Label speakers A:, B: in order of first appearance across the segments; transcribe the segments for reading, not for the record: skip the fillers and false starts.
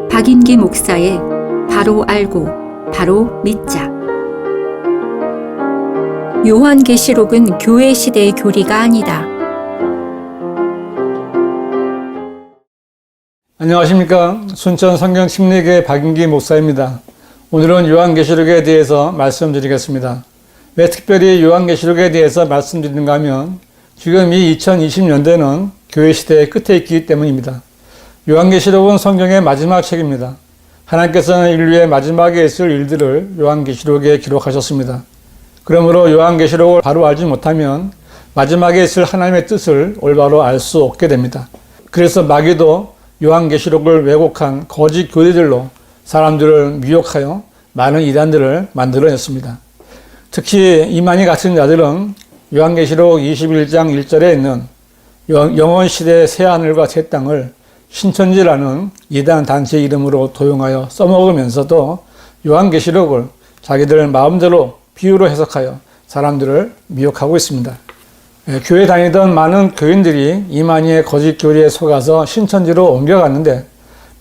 A: 박인기 목사의 바로 알고 바로 믿자. 요한계시록은 교회 시대의 교리가 아니다.
B: 안녕하십니까. 순천 성경심리교회 박인기 목사입니다. 오늘은 요한계시록에 대해서 말씀드리겠습니다. 왜 특별히 요한계시록에 대해서 말씀드리는가 하면 지금 이 2020년대는 교회 시대의 끝에 있기 때문입니다. 요한계시록은 성경의 마지막 책입니다. 하나님께서는 인류의 마지막에 있을 일들을 요한계시록에 기록하셨습니다. 그러므로 요한계시록을 바로 알지 못하면 마지막에 있을 하나님의 뜻을 올바로 알 수 없게 됩니다. 그래서 마귀도 요한계시록을 왜곡한 거짓 교리들로 사람들을 미혹하여 많은 이단들을 만들어냈습니다. 특히 이만희 같은 자들은 요한계시록 21장 1절에 있는 영원 시대의 새 하늘과 새 땅을 신천지라는 이단 단체 이름으로 도용하여 써먹으면서도 요한계시록을 자기들 마음대로 비유로 해석하여 사람들을 미혹하고 있습니다. 교회 다니던 많은 교인들이 이만희의 거짓 교리에 속아서 신천지로 옮겨갔는데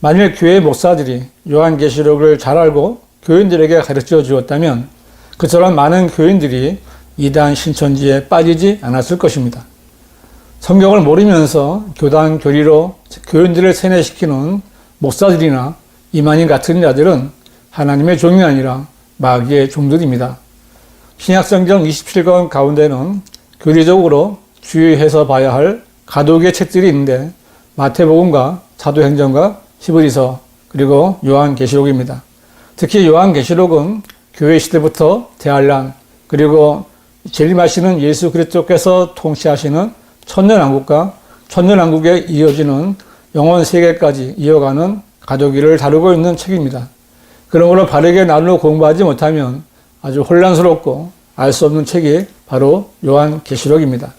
B: 만일 교회 목사들이 요한계시록을 잘 알고 교인들에게 가르쳐 주었다면 그처럼 많은 교인들이 이단 신천지에 빠지지 않았을 것입니다. 성경을 모르면서 교단 교리로 교인들을 세뇌시키는 목사들이나 이만희 같은 자들은 하나님의 종이 아니라 마귀의 종들입니다. 신약성경 27권 가운데는 교리적으로 주의해서 봐야 할 가독의 책들이 있는데 마태복음과 사도행전과 히브리서 그리고 요한계시록입니다. 특히 요한계시록은 교회 시대부터 대환란 그리고 재림하시는 예수 그리스도께서 통치하시는 천년왕국과 천년왕국에 이어지는 영원 세계까지 이어가는 가족기를 다루고 있는 책입니다. 그러므로 바르게 나누어 공부하지 못하면 아주 혼란스럽고 알 수 없는 책이 바로 요한계시록입니다.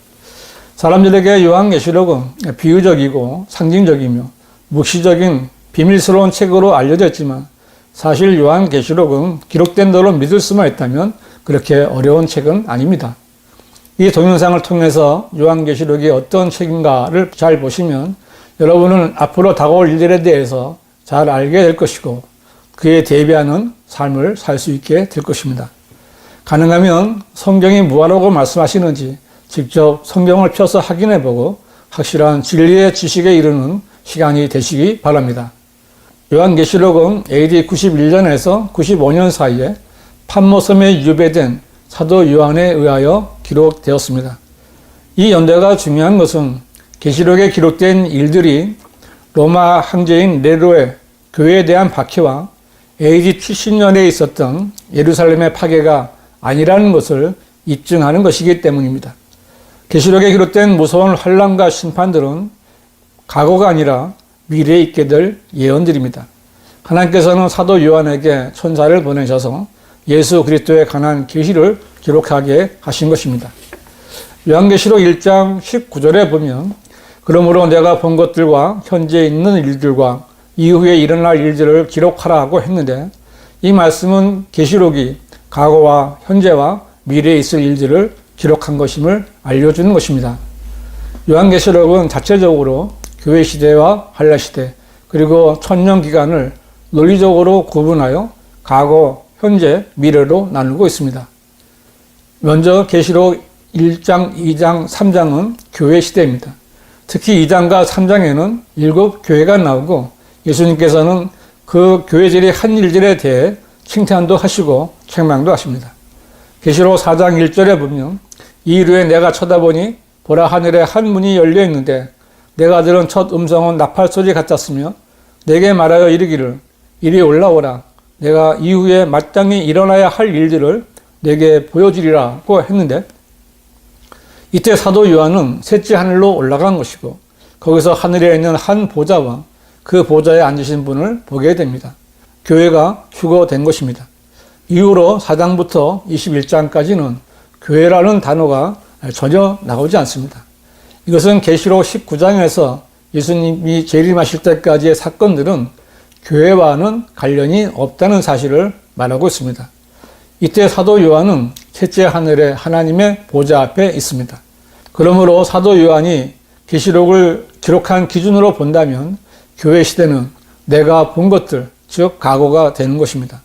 B: 사람들에게 요한계시록은 비유적이고 상징적이며 묵시적인 비밀스러운 책으로 알려져 있지만 사실 요한계시록은 기록된 대로 믿을 수만 있다면 그렇게 어려운 책은 아닙니다. 이 동영상을 통해서 요한계시록이 어떤 책인가를 잘 보시면 여러분은 앞으로 다가올 일들에 대해서 잘 알게 될 것이고 그에 대비하는 삶을 살 수 있게 될 것입니다. 가능하면 성경이 무엇라고 말씀하시는지 직접 성경을 펴서 확인해보고 확실한 진리의 지식에 이르는 시간이 되시기 바랍니다. 요한계시록은 AD 91년에서 95년 사이에 판모섬에 유배된 사도 요한에 의하여 기록되었습니다. 이 연대가 중요한 것은 계시록에 기록된 일들이 로마 황제인 네로의 교회에 대한 박해와 AD 70년에 있었던 예루살렘의 파괴가 아니라는 것을 입증하는 것이기 때문입니다. 계시록에 기록된 무서운 환란과 심판들은 과거가 아니라 미래에 있게 될 예언들입니다. 하나님께서는 사도 요한에게 천사를 보내셔서 예수 그리스도에 관한 계시를 기록하게 하신 것입니다. 요한계시록 1장 19절에 보면 그러므로 내가 본 것들과 현재 있는 일들과 이후에 일어날 일들을 기록하라고 했는데 이 말씀은 계시록이 과거와 현재와 미래에 있을 일들을 기록한 것임을 알려주는 것입니다. 요한계시록은 자체적으로 교회 시대와 환란 시대 그리고 천년 기간을 논리적으로 구분하여 과거, 현재, 미래로 나누고 있습니다. 먼저 계시록 1장, 2장, 3장은 교회 시대입니다. 특히 2장과 3장에는 7교회가 나오고 예수님께서는 그 교회들이 한 일들에 대해 칭찬도 하시고 책망도 하십니다. 계시록 4장 1절에 보면 이 이후에 내가 쳐다보니 보라 하늘에 한 문이 열려 있는데 내가 들은 첫 음성은 나팔 소리 같았으며 내게 말하여 이르기를 이리 올라오라 내가 이후에 마땅히 일어나야 할 일들을 내게 보여주리라고 했는데 이때 사도 요한은 셋째 하늘로 올라간 것이고 거기서 하늘에 있는 한 보좌와 그 보좌에 앉으신 분을 보게 됩니다. 교회가 휴거된 것입니다. 이후로 4장부터 21장까지는 교회라는 단어가 전혀 나오지 않습니다. 이것은 계시록 19장에서 예수님이 재림하실 때까지의 사건들은 교회와는 관련이 없다는 사실을 말하고 있습니다. 이때 사도 요한은 셋째 하늘에 하나님의 보좌 앞에 있습니다. 그러므로 사도 요한이 계시록을 기록한 기준으로 본다면 교회 시대는 내가 본 것들, 즉 과거가 되는 것입니다.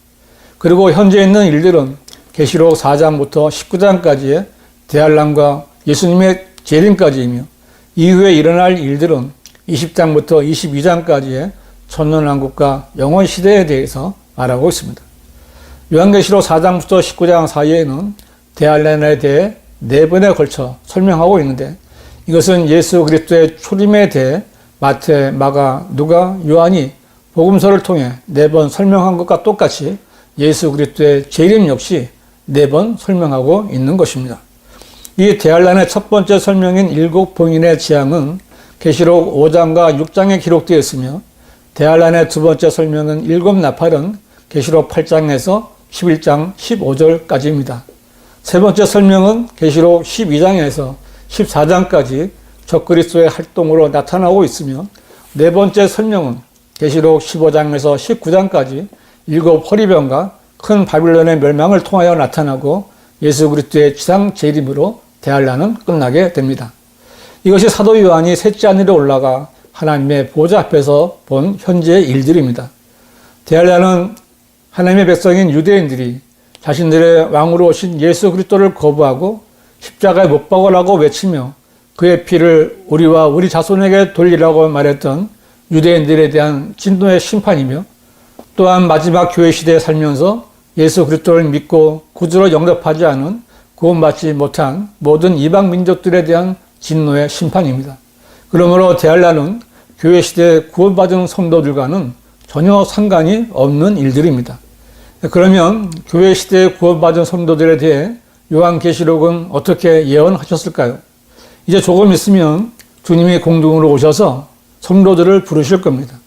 B: 그리고 현재 있는 일들은 계시록 4장부터 19장까지의 대환란과 예수님의 재림까지이며 이후에 일어날 일들은 20장부터 22장까지의 천년왕국과 영원시대에 대해서 말하고 있습니다. 요한계시록 4장부터 19장 사이에는 대환란에 대해 4번에 걸쳐 설명하고 있는데 이것은 예수 그리스도의 초림에 대해 마태, 마가, 누가, 요한이 복음서를 통해 4번 설명한 것과 똑같이 예수 그리스도의 재림 역시 4번 설명하고 있는 것입니다. 이 대환란의 첫 번째 설명인 7봉인의 재앙은 계시록 5장과 6장에 기록되어 있으며 대환란의 두 번째 설명은 7나팔은 계시록 8장에서 11장 15절까지입니다. 세 번째 설명은 계시록 12장에서 14장까지 적그리스도의 활동으로 나타나고 있으며 네 번째 설명은 계시록 15장에서 19장까지 7 허리병과 큰 바빌론의 멸망을 통하여 나타나고 예수 그리스도의 지상 재림으로 대환란은 끝나게 됩니다. 이것이 사도 요한이 셋째 하늘에 올라가 하나님의 보좌 앞에서 본 현재의 일들입니다. 대환란은 하나님의 백성인 유대인들이 자신들의 왕으로 오신 예수 그리스도를 거부하고 십자가에 못 박으라고 외치며 그의 피를 우리와 우리 자손에게 돌리라고 말했던 유대인들에 대한 진노의 심판이며 또한 마지막 교회 시대에 살면서 예수 그리스도를 믿고 구주로 영접하지 않은 구원받지 못한 모든 이방 민족들에 대한 진노의 심판입니다. 그러므로 대환란은 교회 시대에 구원받은 성도들과는 전혀 상관이 없는 일들입니다. 그러면 교회 시대에 구원받은 성도들에 대해 요한계시록은 어떻게 예언하셨을까요? 이제 조금 있으면 주님이 공중으로 오셔서 성도들을 부르실 겁니다.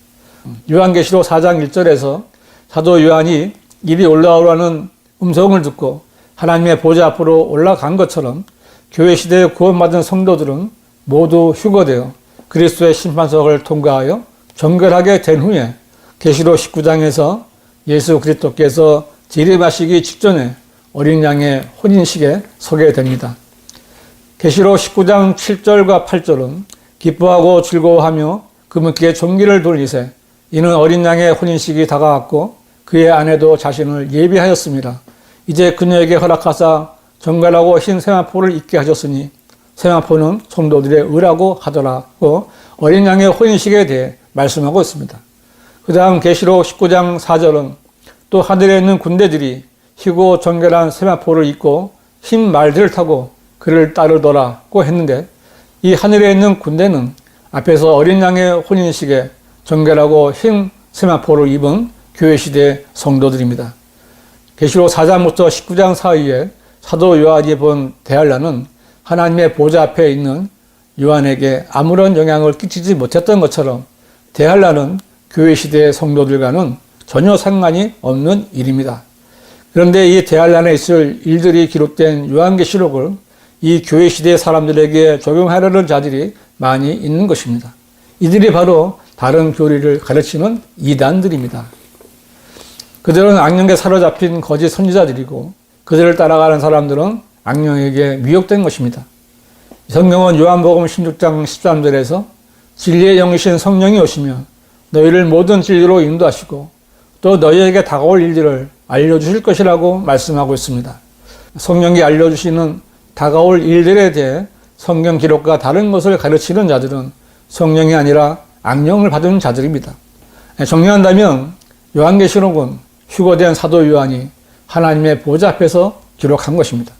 B: 요한계시록 4장 1절에서 사도 요한이 이리 올라오라는 음성을 듣고 하나님의 보좌 앞으로 올라간 것처럼 교회 시대에 구원받은 성도들은 모두 휴거되어 그리스도의 심판석을 통과하여 정결하게 된 후에 계시록 19장에서 예수 그리스도께서 재림하시기 직전에 어린 양의 혼인식에 서게 됩니다. 계시록 19장 7절과 8절은 기뻐하고 즐거워하며 그분께 존귀를 돌리세 이는 어린 양의 혼인식이 다가왔고 그의 아내도 자신을 예비하였습니다. 이제 그녀에게 허락하사 정갈하고 흰 세마포를 입게 하셨으니 세마포는 성도들의 의라고 하더라고 어린 양의 혼인식에 대해 말씀하고 있습니다. 그 다음 계시록 19장 4절은 또 하늘에 있는 군대들이 희고 정결한 세마포를 입고 흰 말들을 타고 그를 따르더라고 했는데 이 하늘에 있는 군대는 앞에서 어린 양의 혼인식에 정결하고 흰 세마포를 입은 교회 시대 성도들입니다. 계시록 4장부터 19장 사이에 사도 요한이 본 대환란은 하나님의 보좌 앞에 있는 요한에게 아무런 영향을 끼치지 못했던 것처럼 대환란은 교회 시대의 성도들과는 전혀 상관이 없는 일입니다. 그런데 이 대환란에 있을 일들이 기록된 요한계시록을 이 교회 시대의 사람들에게 적용하려는 자들이 많이 있는 것입니다. 이들이 바로 다른 교리를 가르치는 이단들입니다. 그들은 악령에 사로잡힌 거짓 선지자들이고 그들을 따라가는 사람들은 악령에게 미혹된 것입니다. 성경은 요한복음 16장 13절에서 진리의 영이신 성령이 오시면 너희를 모든 진리로 인도하시고 또 너희에게 다가올 일들을 알려주실 것이라고 말씀하고 있습니다. 성령이 알려주시는 다가올 일들에 대해 성경 기록과 다른 것을 가르치는 자들은 성령이 아니라 악령을 받은 자들입니다. 정리한다면 요한계시록은 휴거된 사도 요한이 하나님의 보좌 앞에서 기록한 것입니다.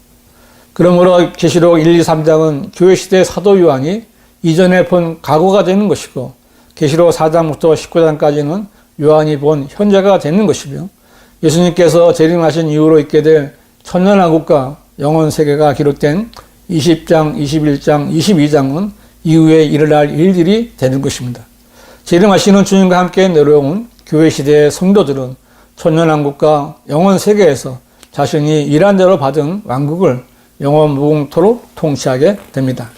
B: 그러므로 계시록 1, 2, 3장은 교회 시대의 사도 요한이 이전에 본 과거가 되는 것이고 계시록 4장부터 19장까지는 요한이 본 현재가 되는 것이며 예수님께서 재림하신 이후로 있게 될 천년왕국과 영원세계가 기록된 20장, 21장, 22장은 이후에 일어날 일들이 되는 것입니다. 재림하시는 주님과 함께 내려온 교회 시대의 성도들은 천년왕국과 영원세계에서 자신이 일한 대로 받은 왕국을 영원 무궁토록 통치하게 됩니다.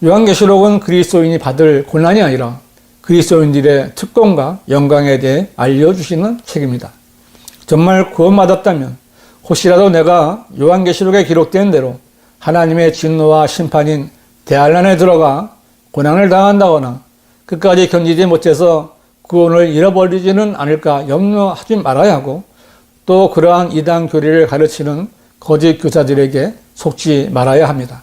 B: 요한계시록은 그리스도인이 받을 고난이 아니라 그리스도인들의 특권과 영광에 대해 알려주시는 책입니다. 정말 구원받았다면 혹시라도 내가 요한계시록에 기록된 대로 하나님의 진노와 심판인 대환란에 들어가 고난을 당한다거나 끝까지 견디지 못해서 구원을 잃어버리지는 않을까 염려하지 말아야 하고, 또 그러한 이단 교리를 가르치는 거짓 교사들에게 속지 말아야 합니다.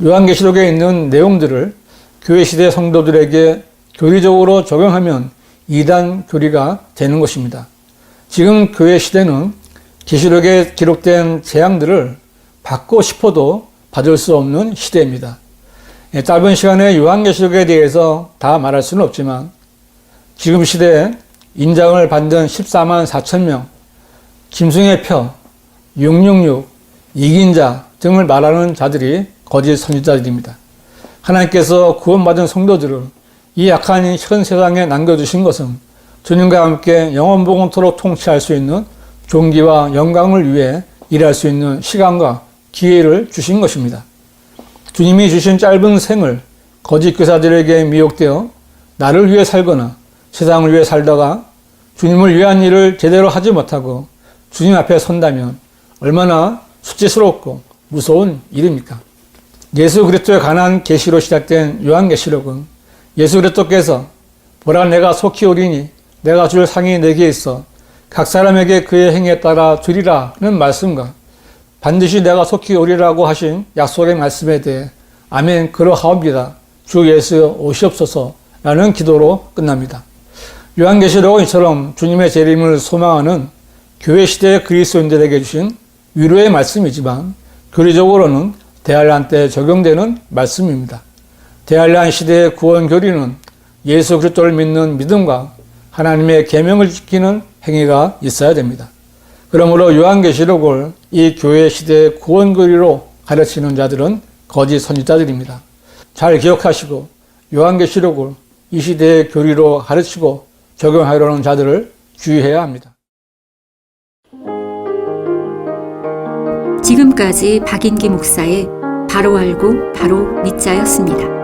B: 요한계시록에 있는 내용들을 교회 시대 성도들에게 교리적으로 적용하면 이단 교리가 되는 것입니다. 지금 교회 시대는 계시록에 기록된 재앙들을 받고 싶어도 받을 수 없는 시대입니다. 짧은 시간에 요한계시록에 대해서 다 말할 수는 없지만, 지금 시대에 인장을 받은 14만 4천 명, 짐승의 표, 666, 이긴 자 등을 말하는 자들이 거짓 선지자들입니다. 하나님께서 구원받은 성도들을 이 악한 현 세상에 남겨주신 것은 주님과 함께 영원봉헌토록 통치할 수 있는 존귀와 영광을 위해 일할 수 있는 시간과 기회를 주신 것입니다. 주님이 주신 짧은 생을 거짓 교사들에게 미혹되어 나를 위해 살거나 세상을 위해 살다가 주님을 위한 일을 제대로 하지 못하고 주님 앞에 선다면 얼마나 수치스럽고 무서운 일입니까? 예수 그리스도에 관한 계시로 시작된 요한계시록은 예수 그리스도께서 보라 내가 속히 오리니 내가 줄 상이 내게 있어 각 사람에게 그의 행위에 따라 주리라는 말씀과 반드시 내가 속히 오리라고 하신 약속의 말씀에 대해 아멘 그러하옵니다. 주 예수 오시옵소서라는 기도로 끝납니다. 요한계시록은 이처럼 주님의 재림을 소망하는 교회 시대의 그리스도인들에게 주신 위로의 말씀이지만 교리적으로는 대환란 때 적용되는 말씀입니다. 대환란 시대의 구원 교리는 예수 그리스도를 믿는 믿음과 하나님의 계명을 지키는 행위가 있어야 됩니다. 그러므로 요한계시록을 이 교회 시대의 구원 교리로 가르치는 자들은 거짓 선지자들입니다. 잘 기억하시고 요한계시록을 이 시대의 교리로 가르치고 적용하려는 자들을 주의해야 합니다.
A: 지금까지 박인기 목사의 바로 알고 바로 믿자였습니다.